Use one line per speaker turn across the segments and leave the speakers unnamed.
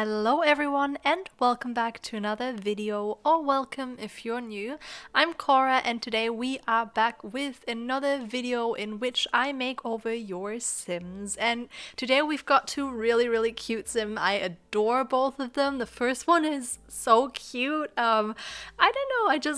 Hello everyone and welcome back to another video, or welcome if you're new. I'm Cora and today we are back with another video in which I make over your Sims. And today we've got two really cute Sim. I adore both of them. The first one is so cute. I don't know,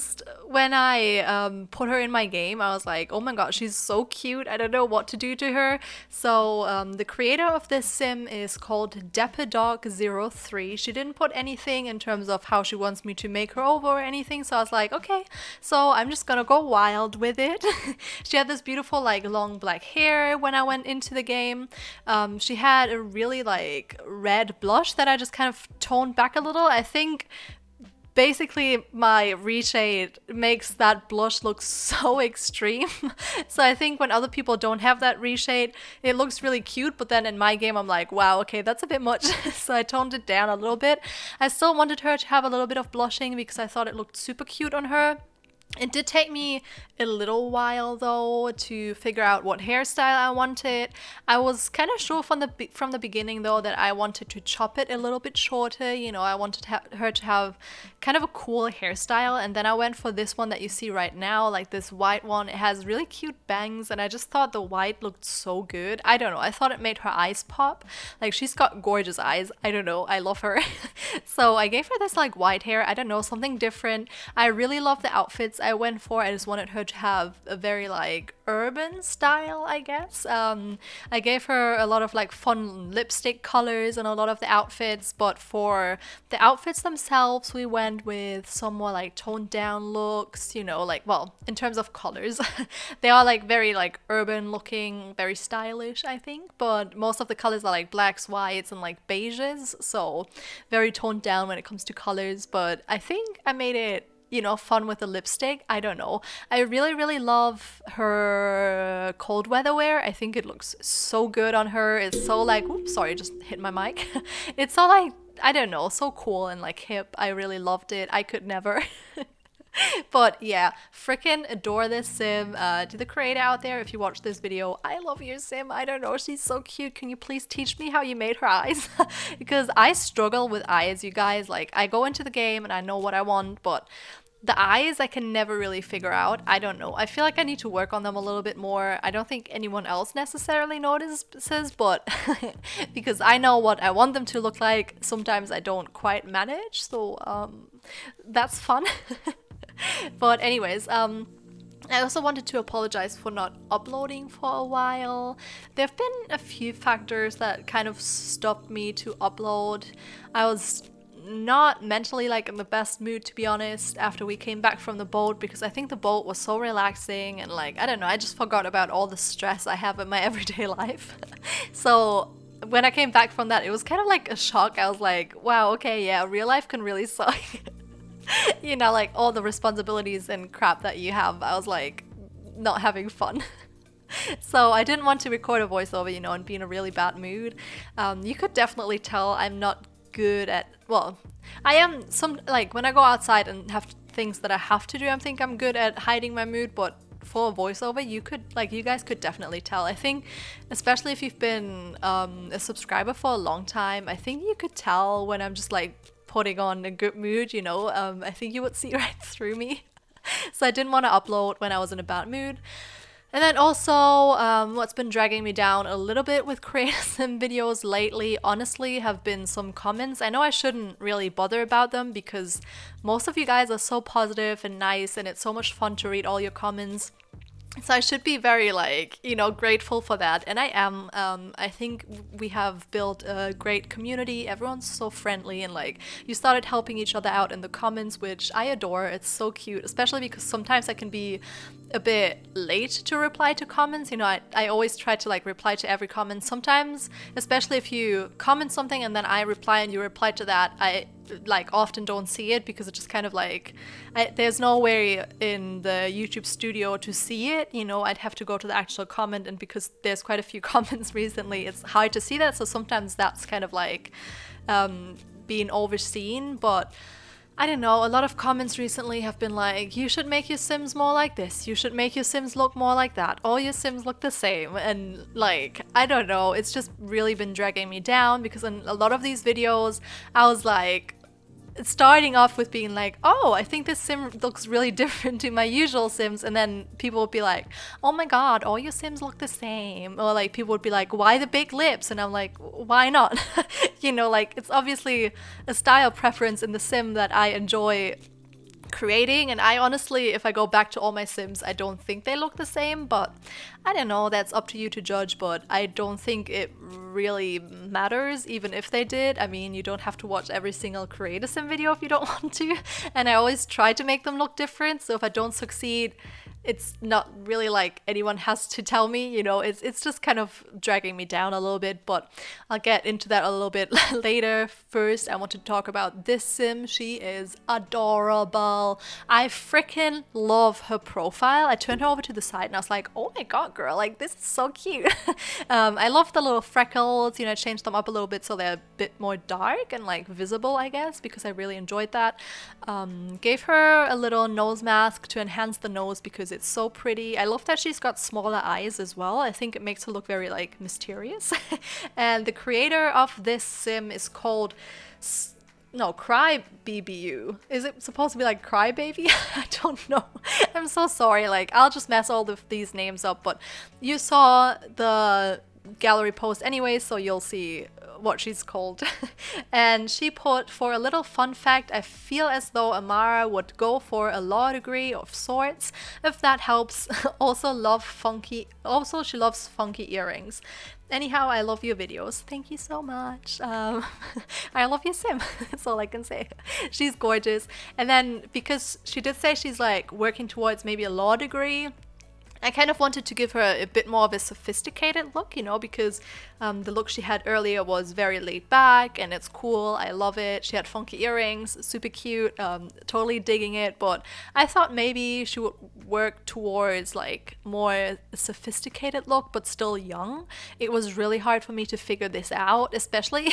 when I put her in my game, I was like, oh my god, she's so cute. I don't know what to do to her. So the creator of this Sim is called Dog03. She didn't put anything in terms of how she wants me to make her over or anything, so I was like, okay, so I'm just gonna go wild with it. She had this beautiful long black hair when I went into the game. She had a really red blush that I just kind of toned back a little. I think basically my reshade makes that blush look so extreme. So I think when other people don't have that reshade, it looks really cute, but then in my game I'm like, wow, okay, that's a bit much. So I toned it down a little bit. I still wanted her to have a little bit of blushing because I thought it looked super cute on her. It did take me a little while though to figure out what hairstyle I wanted. I was kind of sure from the beginning though that I wanted to chop it a little bit shorter. You know, I wanted her to have kind of a cool hairstyle, and then I went for this one that you see right now, like this white one. It has really cute bangs and I just thought the white looked so good. I don't know, I thought it made her eyes pop. Like, she's got gorgeous eyes. I don't know, I love her. So I gave her this white hair. I don't know, something different. I really love the outfits I went for. I just wanted her to have a very urban style, I guess. I gave her a lot of fun lipstick colors and a lot of the outfits, but for the outfits themselves we went with some more toned down looks, you know, well, in terms of colors. They are very urban looking, very stylish, I think, but most of the colors are blacks, whites and beiges, so very toned down when it comes to colors. But I think I made it, you know, fun with the lipstick. I don't know. I really love her cold weather wear. I think it looks so good on her. It's so oops, sorry, just hit my mic. It's so I don't know, so cool and hip. I really loved it. I could never. But yeah, freaking adore this Sim. To the creator out there, if you watch this video, I love your Sim. I don't know, she's so cute. Can you please teach me how you made her eyes? Because I struggle with eyes, you guys. I go into the game and I know what I want, but the eyes I can never really figure out. I don't know. I feel like I need to work on them a little bit more. I don't think anyone else necessarily notices, but because I know what I want them to look like, sometimes I don't quite manage. So that's fun. But anyways, I also wanted to apologize for not uploading for a while. There have been a few factors that kind of stopped me to upload. I was not mentally in the best mood, to be honest, after we came back from the boat, because I think the boat was so relaxing and I don't know, I just forgot about all the stress I have in my everyday life. So when I came back from that, it was kind of a shock. I was like, wow, okay, yeah, real life can really suck. You know, all the responsibilities and crap that you have. I was not having fun. So I didn't want to record a voiceover, you know, and be in a really bad mood. You could definitely tell I'm not good at, well, I am when I go outside and have things that I have to do, I think I'm good at hiding my mood, but for a voiceover, you guys could definitely tell. I think, especially if you've been a subscriber for a long time, I think you could tell when I'm just putting on a good mood, you know. I think you would see right through me. So I didn't want to upload when I was in a bad mood. And then also, what's been dragging me down a little bit with creating some videos lately, honestly, have been some comments. I know I shouldn't really bother about them because most of you guys are so positive and nice, and it's so much fun to read all your comments. So I should be very you know, grateful for that, and I am. I think we have built a great community. Everyone's so friendly, and you started helping each other out in the comments, which I adore. It's so cute, especially because sometimes I can be a bit late to reply to comments. You know, I always try to reply to every comment. Sometimes, especially if you comment something and then I reply and you reply to that, I often don't see it because it's just kind of there's no way in the YouTube studio to see it, you know. I'd have to go to the actual comment, and because there's quite a few comments recently, it's hard to see that. So sometimes that's kind of being overseen. But I don't know, a lot of comments recently have been like, you should make your Sims more like this, you should make your Sims look more like that, all your Sims look the same, and like, I don't know, it's just really been dragging me down because in a lot of these videos, I was like, starting off with being like, oh, I think this sim looks really different to my usual Sims, and then people would be like, oh my god, all your Sims look the same, or like people would be like, why the big lips? And I'm like, why not? You know, like it's obviously a style preference in the sim that I enjoy creating, and I honestly, if I go back to all my Sims, I don't think they look the same, but I don't know, that's up to you to judge, but I don't think it really matters even if they did. I mean, you don't have to watch every single Create a Sim video if you don't want to, and I always try to make them look different, so if I don't succeed, it's not really like anyone has to tell me, you know, it's just kind of dragging me down a little bit, but I'll get into that a little bit later. First, I want to talk about this sim. She is adorable. I freaking love her profile. I turned her over to the side and I was like, oh my god, girl, like this is so cute. I love the little freckles, you know, I changed them up a little bit so they're a bit more dark and like visible, I guess, because I really enjoyed that. Gave her a little nose mask to enhance the nose because it's so pretty. I love that she's got smaller eyes as well. I think it makes her look very like mysterious. And the creator of this sim is called Cry BBU. Is it supposed to be like Cry Baby? I don't know. I'm so sorry. Like, I'll just mess all of these names up, but you saw the gallery post anyway, so you'll see what she's called. And she put, for a little fun fact, I feel as though Amara would go for a law degree of sorts, if that helps. Also she loves funky earrings. Anyhow, I love your videos. Thank you so much. I love your sim. That's all I can say. She's gorgeous. And then because she did say she's like working towards maybe a law degree, I kind of wanted to give her a bit more of a sophisticated look, you know, because the look she had earlier was very laid back and it's cool. I love it. She had funky earrings, super cute, totally digging it. But I thought maybe she would work towards like more sophisticated look, but still young. It was really hard for me to figure this out, especially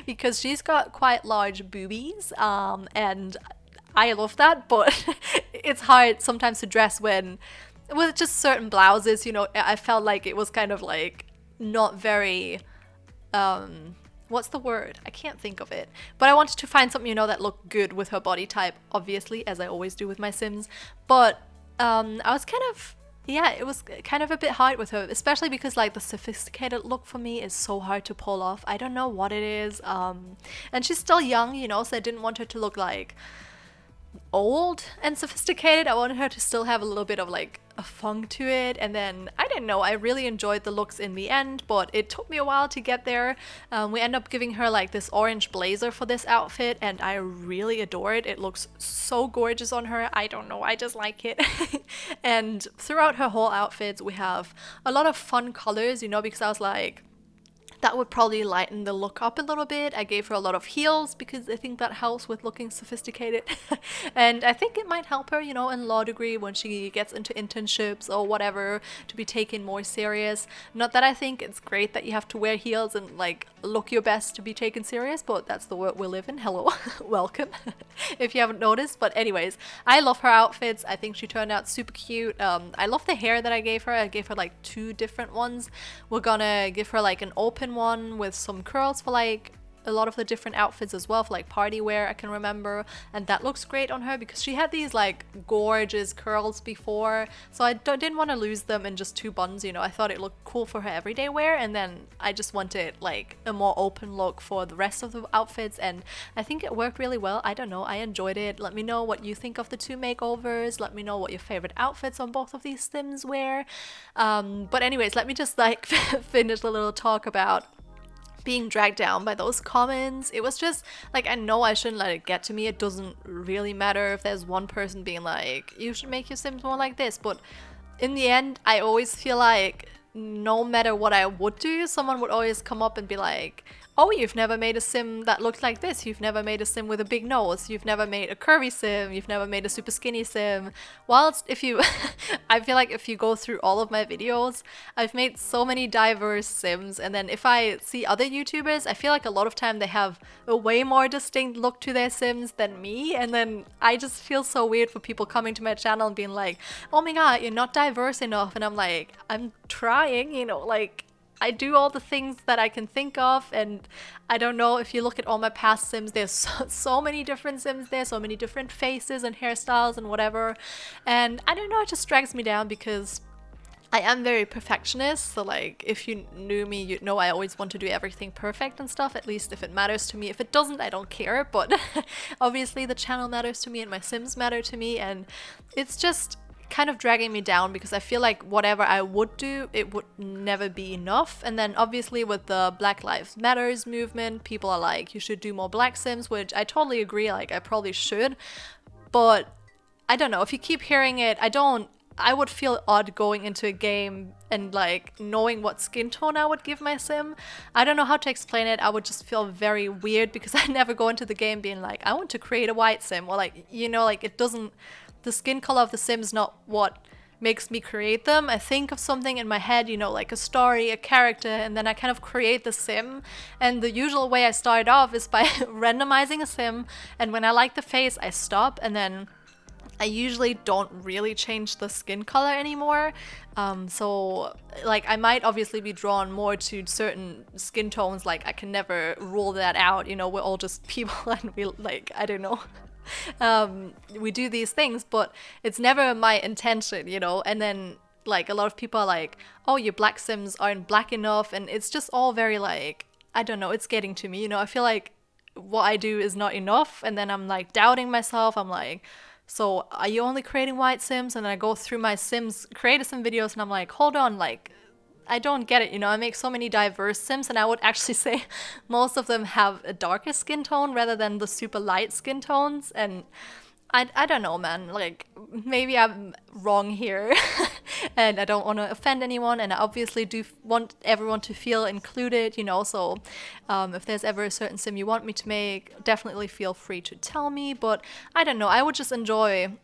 because she's got quite large boobies, and I love that, but it's hard sometimes to dress when with just certain blouses, you know. I felt like it was kind of like not very, what's the word? I can't think of it. But I wanted to find something, you know, that looked good with her body type, obviously, as I always do with my Sims. But I was kind of, yeah, it was kind of a bit hard with her, especially because like the sophisticated look for me is so hard to pull off. I don't know what it is. And she's still young, you know, so I didn't want her to look like old and sophisticated. I wanted her to still have a little bit of like a funk to it, and then I don't know, I really enjoyed the looks in the end, but it took me a while to get there. We end up giving her like this orange blazer for this outfit, and I really adore it. It looks so gorgeous on her. I don't know, I just like it. And throughout her whole outfits we have a lot of fun colors, you know, because I was like, that would probably lighten the look up a little bit. I gave her a lot of heels because I think that helps with looking sophisticated. And I think it might help her, you know, in law degree when she gets into internships or whatever, to be taken more serious. Not that I think it's great that you have to wear heels and like look your best to be taken serious, but that's the world we live in. Hello, welcome, if you haven't noticed. But anyways, I love her outfits. I think she turned out super cute. I love the hair that I gave her. I gave her like 2 different ones. We're gonna give her like an open one with some curls for like a lot of the different outfits as well, for like party wear, I can remember, and that looks great on her because she had these like gorgeous curls before, so I didn't want to lose them in just 2 buns, you know. I thought it looked cool for her everyday wear, and then I just wanted like a more open look for the rest of the outfits, and I think it worked really well. I don't know, I enjoyed it. Let me know what you think of the 2 makeovers. Let me know what your favorite outfits on both of these Sims were. But anyways, let me just like finish the little talk about being dragged down by those comments. It was just like, I know I shouldn't let it get to me. It doesn't really matter if there's one person being like, you should make your Sims more like this, but in the end I always feel like no matter what I would do, someone would always come up and be like, oh, you've never made a sim that looked like this, you've never made a sim with a big nose, you've never made a curvy sim, you've never made a super skinny sim. Whilst if you, I feel like if you go through all of my videos, I've made so many diverse sims, and then if I see other YouTubers, I feel like a lot of time they have a way more distinct look to their sims than me, and then I just feel so weird for people coming to my channel and being like, oh my god, you're not diverse enough, and I'm like, I'm trying, you know, like, I do all the things that I can think of, and I don't know, if you look at all my past sims, there's so many different sims there, so many different faces and hairstyles and whatever, and I don't know, it just drags me down because I am very perfectionist, so like, if you knew me, you'd know I always want to do everything perfect and stuff, at least if it matters to me. If it doesn't, I don't care, but obviously the channel matters to me and my sims matter to me, and it's just kind of dragging me down because I feel like whatever I would do, it would never be enough. And then obviously with the Black Lives Matters movement, people are like, you should do more black sims, which I totally agree, like I probably should, but I don't know, if you keep hearing it, I would feel odd going into a game and like knowing what skin tone I would give my sim. I don't know how to explain it. I would just feel very weird because I never go into the game being like, I want to create a white sim, or like, you know, like it doesn't, the skin color of the sim is not what makes me create them. I think of something in my head, you know, like a story, a character, and then I kind of create the sim. And the usual way I start off is by randomizing a sim, and when I like the face, I stop, and then I usually don't really change the skin color anymore. So like I might obviously be drawn more to certain skin tones, like I can never rule that out, you know, we're all just people and we like, I don't know. We do these things, but it's never my intention, you know. And then like a lot of people are like, oh, your black sims aren't black enough, and it's just all very like, I don't know, it's getting to me, you know. I feel like what I do is not enough, and then I'm like doubting myself. I'm like, so are you only creating white sims? And then I go through my sims, created some videos, and I'm like, hold on, like I don't get it, you know. I make so many diverse sims, and I would actually say most of them have a darker skin tone rather than the super light skin tones. And I don't know, man, like maybe I'm wrong here and I don't want to offend anyone, and I obviously do want everyone to feel included, you know. So if there's ever a certain sim you want me to make, definitely feel free to tell me. But I don't know, I would just enjoy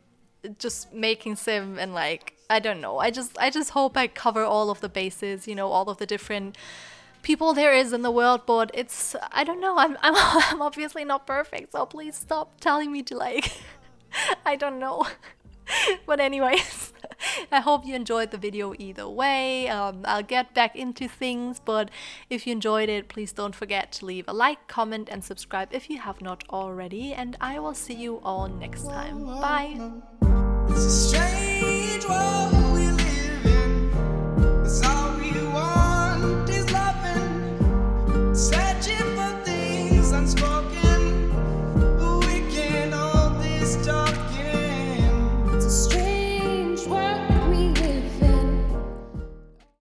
just making sim, and like I don't know, I just hope I cover all of the bases, you know, all of the different people there is in the world. But it's, I don't know, I'm obviously not perfect, so please stop telling me to like I don't know. But anyways, I hope you enjoyed the video either way. I'll get back into things, but if you enjoyed it, please don't forget to leave a like, comment, and subscribe if you have not already, and I will see you all next time. Bye! It's a strange world.